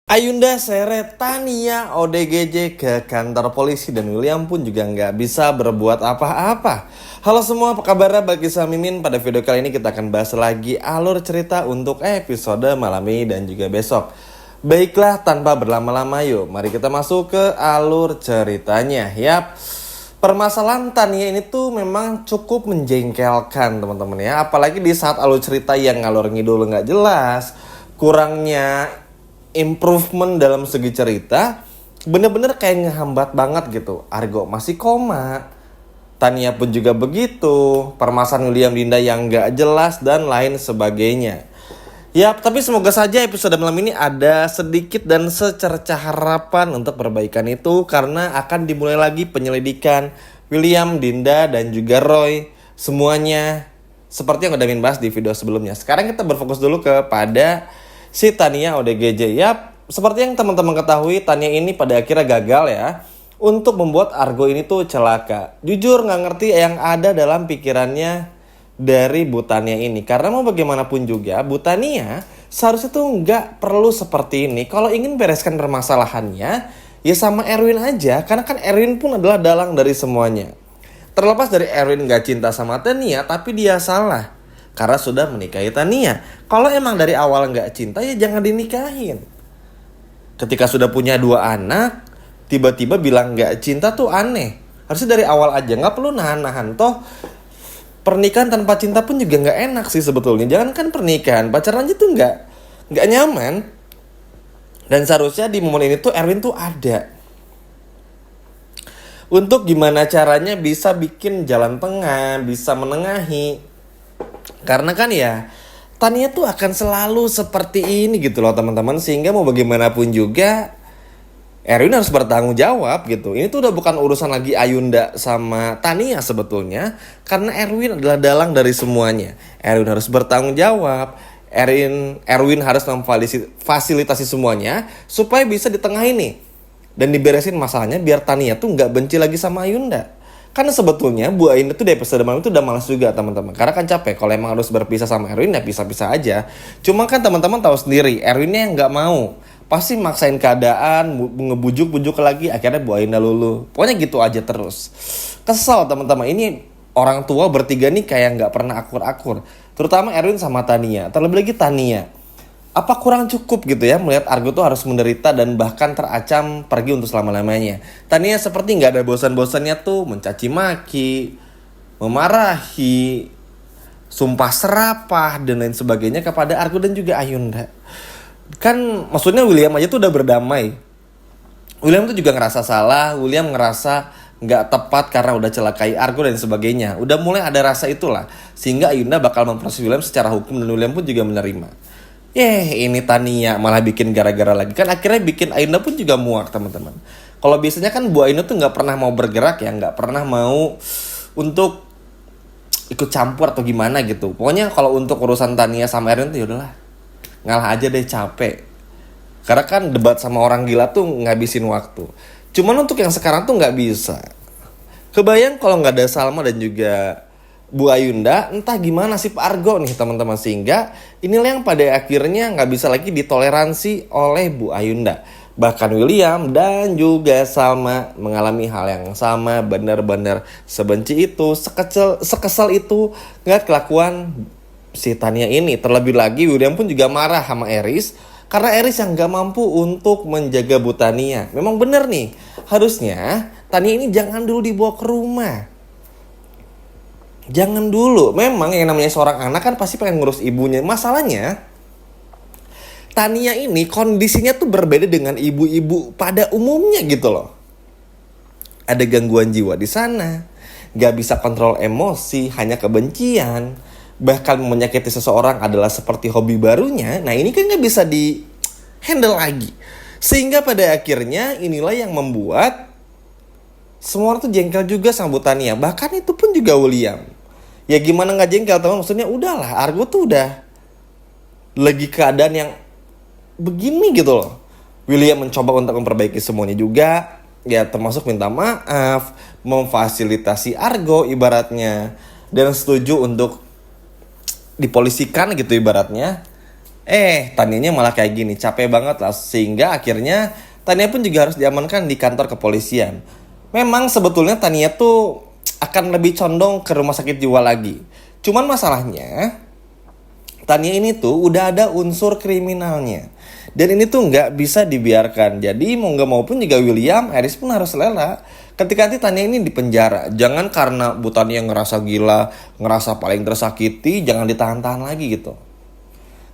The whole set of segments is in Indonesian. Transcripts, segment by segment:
Ayunda seret Tania ODGJ ke kantor polisi dan William pun juga nggak bisa berbuat apa-apa. Halo semua, apa kabar? Bagi saya Mimin, pada video kali ini kita akan bahas lagi alur cerita untuk episode malam ini dan juga besok. Baiklah, tanpa berlama-lama yuk, mari kita masuk ke alur ceritanya. Yap, permasalahan Tania ini tuh memang cukup menjengkelkan teman-teman ya. Apalagi di saat alur cerita yang ngalor ngidul nggak jelas, kurangnya improvement dalam segi cerita, bener-bener kayak ngehambat banget gitu. Argo masih koma, Tania pun juga begitu, permasalahan William Dinda yang gak jelas dan lain sebagainya. Yap, tapi semoga saja episode malam ini ada sedikit dan secercah harapan untuk perbaikan itu, karena akan dimulai lagi penyelidikan William, Dinda, dan juga Roy. Semuanya seperti yang udah Min bahas di video sebelumnya. Sekarang kita berfokus dulu kepada si Tania ODGJ. Yap, seperti yang teman-teman ketahui, Tania ini pada akhirnya gagal ya untuk membuat Argo ini tuh celaka. Jujur gak ngerti yang ada dalam pikirannya dari Bu Tania ini. Karena mau bagaimanapun juga, Bu Tania seharusnya tuh gak perlu seperti ini. Kalau ingin bereskan permasalahannya, ya sama Erwin aja. Karena kan Erwin pun adalah dalang dari semuanya. Terlepas dari Erwin gak cinta sama Tania, tapi dia salah karena sudah menikahi Tania. Kalau emang dari awal nggak cinta, ya jangan dinikahin. Ketika sudah punya 2 anak, tiba-tiba bilang nggak cinta tuh aneh. Harusnya dari awal aja, nggak perlu nahan-nahan. Toh pernikahan tanpa cinta pun juga nggak enak sih sebetulnya. Jangan kan pernikahan, pacaran aja tuh nggak nyaman. Dan seharusnya di momen ini tuh Erwin tuh ada untuk gimana caranya bisa bikin jalan tengah, bisa menengahi. Karena kan ya Tania tuh akan selalu seperti ini gitu loh teman-teman. Sehingga mau bagaimanapun juga Erwin harus bertanggung jawab gitu. Ini tuh udah bukan urusan lagi Ayunda sama Tania sebetulnya, karena Erwin adalah dalang dari semuanya. Erwin harus bertanggung jawab. Erwin harus memfasilitasi semuanya supaya bisa ditengahin nih dan diberesin masalahnya, biar Tania tuh gak benci lagi sama Ayunda. Karena sebetulnya Bu Ayunda tuh dari episode malam itu udah malas juga teman-teman. Karena kan capek, kalau emang harus berpisah sama Erwin ya pisah-pisah aja. Cuma kan teman-teman tahu sendiri, Erwinnya yang nggak mau, pasti maksain keadaan, ngebujuk-bujuk lagi, akhirnya Bu Ayunda luluh. Pokoknya gitu aja terus. Kesel teman-teman, ini orang tua bertiga nih kayak nggak pernah akur-akur. Terutama Erwin sama Tania, terlebih lagi Tania. Apa kurang cukup gitu ya melihat Argo tuh harus menderita dan bahkan terancam pergi untuk selama-lamanya. Tania seperti nggak ada bosan-bosannya tuh mencaci maki, memarahi, sumpah serapah dan lain sebagainya kepada Argo dan juga Ayunda. Kan maksudnya William aja tuh udah berdamai. William tuh juga ngerasa salah, William ngerasa nggak tepat karena udah celakai Argo dan sebagainya. Udah mulai ada rasa itulah, sehingga Ayunda bakal memproses William secara hukum dan William pun juga menerima. Ini Tania malah bikin gara-gara lagi. Kan akhirnya bikin Ayunda pun juga muak teman-teman. Kalau biasanya kan Bu Ayunda tuh gak pernah mau bergerak ya, gak pernah mau untuk ikut campur atau gimana gitu. Pokoknya kalau untuk urusan Tania sama Erwin tuh yaudahlah, ngalah aja deh, capek. Karena kan debat sama orang gila tuh ngabisin waktu. Cuman untuk yang sekarang tuh gak bisa. Kebayang kalau gak ada Salma dan juga Bu Ayunda, entah gimana sih Pak Argo nih teman-teman. Sehingga inilah yang pada akhirnya gak bisa lagi ditoleransi oleh Bu Ayunda. Bahkan William dan juga Salma mengalami hal yang sama, benar-benar sebenci itu, sekesal itu ngeliat kelakuan si Tania ini. Terlebih lagi William pun juga marah sama Eris, karena Eris yang gak mampu untuk menjaga Bu Tania. Memang benar nih, harusnya Tania ini jangan dulu dibawa ke rumah. Jangan dulu. Memang yang namanya seorang anak kan pasti pengen ngurus ibunya. Masalahnya Tania ini kondisinya tuh berbeda dengan ibu-ibu pada umumnya gitu loh. Ada gangguan jiwa di sana, gak bisa kontrol emosi, hanya kebencian. Bahkan menyakiti seseorang adalah seperti hobi barunya. Nah ini kan gak bisa di handle lagi. Sehingga pada akhirnya inilah yang membuat semua orang tuh jengkel juga sama Bu Tania. Bahkan itu pun juga William. Ya gimana gak jengkel teman, maksudnya udahlah, Argo tuh udah lagi keadaan yang begini gitu loh. William mencoba untuk memperbaiki semuanya juga, ya termasuk minta maaf, memfasilitasi Argo ibaratnya, dan setuju untuk dipolisikan gitu ibaratnya. Tanianya malah kayak gini, capek banget lah. Sehingga akhirnya Tania pun juga harus diamankan di kantor kepolisian. Memang sebetulnya Tania tuh akan lebih condong ke rumah sakit jiwa lagi. Cuman masalahnya, Tania ini tuh udah ada unsur kriminalnya. Dan ini tuh nggak bisa dibiarkan. Jadi mau nggak mau pun juga William, Iris pun harus rela. Ketika nanti Tania ini di penjara, jangan karena Bu Tania ngerasa gila, ngerasa paling tersakiti, jangan ditahan-tahan lagi gitu.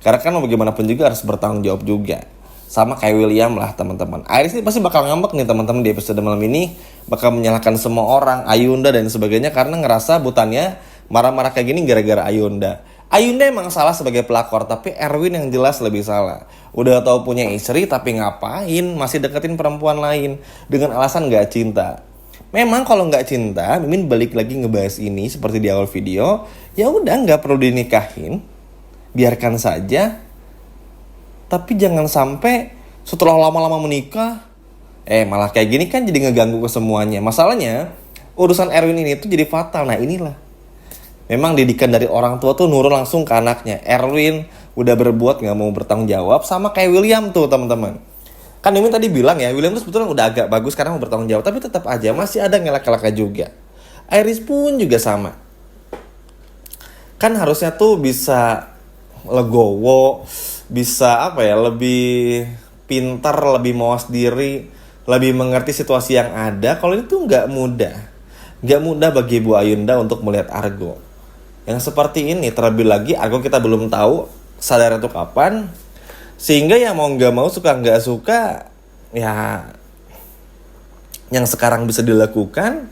Karena kan mau bagaimanapun juga harus bertanggung jawab juga. Sama kayak William lah teman-teman. Iris ini pasti bakal ngambek nih teman-teman di episode malam ini. Bakal menyalahkan semua orang, Ayunda dan sebagainya. Karena ngerasa Bu Tania marah-marah kayak gini gara-gara Ayunda. Ayunda emang salah sebagai pelakor, tapi Erwin yang jelas lebih salah. Udah tahu punya istri, tapi ngapain masih deketin perempuan lain dengan alasan gak cinta. Memang kalau nggak cinta, Mimin balik lagi ngebahas ini seperti di awal video. Ya udah nggak perlu dinikahin, biarkan saja. Tapi jangan sampai setelah lama-lama menikah, malah kayak gini kan jadi ngeganggu ke semuanya. Masalahnya urusan Erwin ini tuh jadi fatal. Nah inilah. Memang didikan dari orang tua tuh nurun langsung ke anaknya. Erwin udah berbuat gak mau bertanggung jawab sama kayak William tuh teman-teman. Kan Mimin tadi bilang ya, William tuh sebetulnya udah agak bagus karena mau bertanggung jawab. Tapi tetap aja masih ada ngelak-ngelaknya juga. Iris pun juga sama. Kan harusnya tuh bisa legowo, bisa lebih pintar, lebih mawas diri, lebih mengerti situasi yang ada. Kalau ini tuh nggak mudah bagi Bu Ayunda untuk melihat Argo yang seperti ini. Terlebih lagi Argo kita belum tahu sadar itu kapan, sehingga ya mau nggak mau, suka nggak suka, ya yang sekarang bisa dilakukan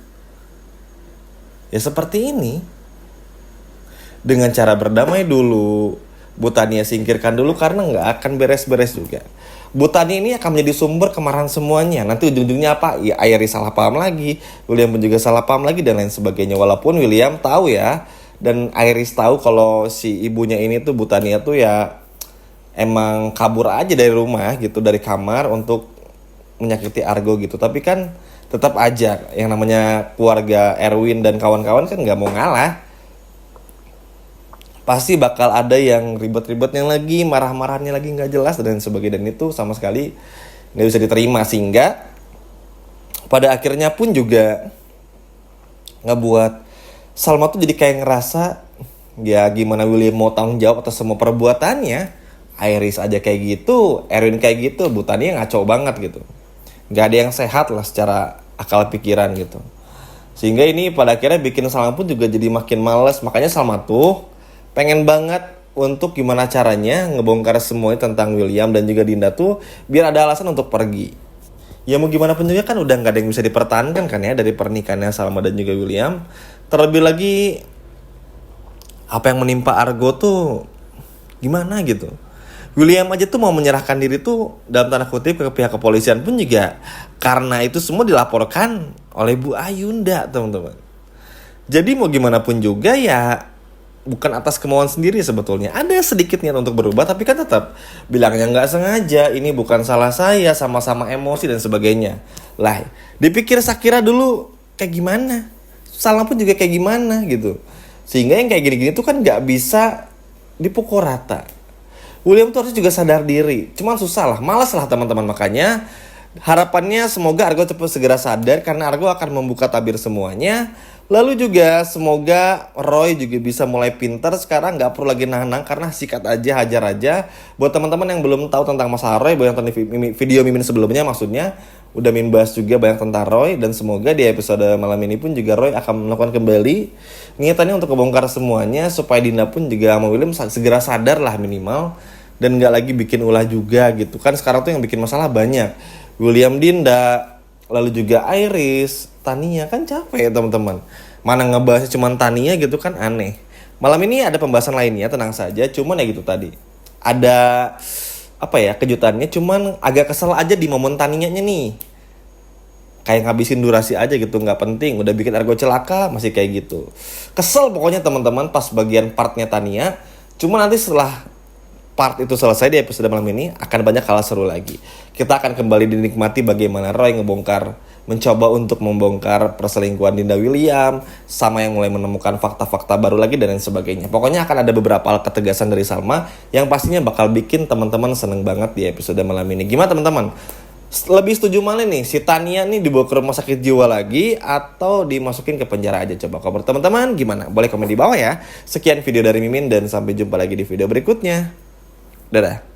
ya seperti ini, dengan cara berdamai dulu. Bu Tania singkirkan dulu karena nggak akan beres-beres juga. Bu Tania ini akan menjadi sumber kemarahan semuanya. Nanti ujung-ujungnya apa? Ya Iris salah paham lagi, William pun juga salah paham lagi dan lain sebagainya. Walaupun William tahu ya, dan Iris tahu kalau si ibunya ini tuh Bu Tania tuh ya emang kabur aja dari rumah gitu, dari kamar untuk menyakiti Argo gitu. Tapi kan tetap aja yang namanya keluarga Erwin dan kawan-kawan kan nggak mau ngalah. Pasti bakal ada yang ribet-ribetnya lagi, marah-marahnya lagi nggak jelas dan sebagainya, dan itu sama sekali nggak bisa diterima. Sehingga pada akhirnya pun juga ngebuat Salma tuh jadi kayak ngerasa ya gimana William mau tanggung jawab atas semua perbuatannya. Iris aja kayak gitu, Erwin kayak gitu, Bu Tania ngaco banget gitu. Nggak ada yang sehat lah secara akal pikiran gitu. Sehingga ini pada akhirnya bikin Salma pun juga jadi makin males. Makanya Salma tuh pengen banget untuk gimana caranya ngebongkar semuanya tentang William dan juga Dinda tuh biar ada alasan untuk pergi. Ya mau gimana pun juga kan udah gak ada yang bisa dipertahankan kan ya dari pernikahannya Salma dan juga William. Terlebih lagi apa yang menimpa Argo tuh gimana gitu. William aja tuh mau menyerahkan diri tuh dalam tanda kutip ke pihak kepolisian pun juga karena itu semua dilaporkan oleh Bu Ayunda teman-teman. Jadi mau gimana pun juga ya bukan atas kemauan sendiri sebetulnya. Ada sedikit niat untuk berubah, tapi kan tetap bilangnya nggak sengaja, ini bukan salah saya, sama-sama emosi dan sebagainya. Lah, dipikir Shakira dulu kayak gimana, Salma pun juga kayak gimana gitu. Sehingga yang kayak gini-gini tuh kan nggak bisa dipukul rata. William tuh harus juga sadar diri. Cuman susah lah, malas lah teman-teman. Makanya harapannya semoga Argo cepat segera sadar, karena Argo akan membuka tabir semuanya. Lalu juga semoga Roy juga bisa mulai pintar sekarang, gak perlu lagi nahan-nahan karena sikat aja, hajar aja. Buat teman-teman yang belum tahu tentang masalah Roy, buat yang tonton video Mimin sebelumnya maksudnya, udah Mimin bahas juga banyak tentang Roy. Dan semoga di episode malam ini pun juga Roy akan melakukan kembali niatannya untuk membongkar semuanya, supaya Dinda pun juga sama William segera sadar lah minimal, dan gak lagi bikin ulah juga gitu. Kan sekarang tuh yang bikin masalah banyak, William, Dinda, lalu juga Iris, Tania, kan capek ya teman-teman. Mana ngebahasnya cuma Tania gitu kan aneh. Malam ini ada pembahasan lainnya, tenang saja. Cuman ya gitu tadi, ada kejutannya. Cuman agak kesel aja di momen Tanianya nih, kayak ngabisin durasi aja gitu, nggak penting. Udah bikin Argo celaka masih kayak gitu. Kesel pokoknya teman-teman pas bagian partnya Tania. Cuman nanti setelah part itu selesai di episode malam ini akan banyak hal seru lagi. Kita akan kembali dinikmati bagaimana Roy ngebongkar mencoba untuk membongkar perselingkuhan Dinda William, sama yang mulai menemukan fakta-fakta baru lagi dan lain sebagainya. Pokoknya akan ada beberapa hal ketegasan dari Salma yang pastinya bakal bikin teman-teman seneng banget di episode malam ini. Gimana teman-teman? Lebih setuju mana nih? Si Tania nih dibawa ke rumah sakit jiwa lagi atau dimasukin ke penjara aja? Coba kalau teman-teman gimana? Boleh komen di bawah ya. Sekian video dari Mimin dan sampai jumpa lagi di video berikutnya. Dadah.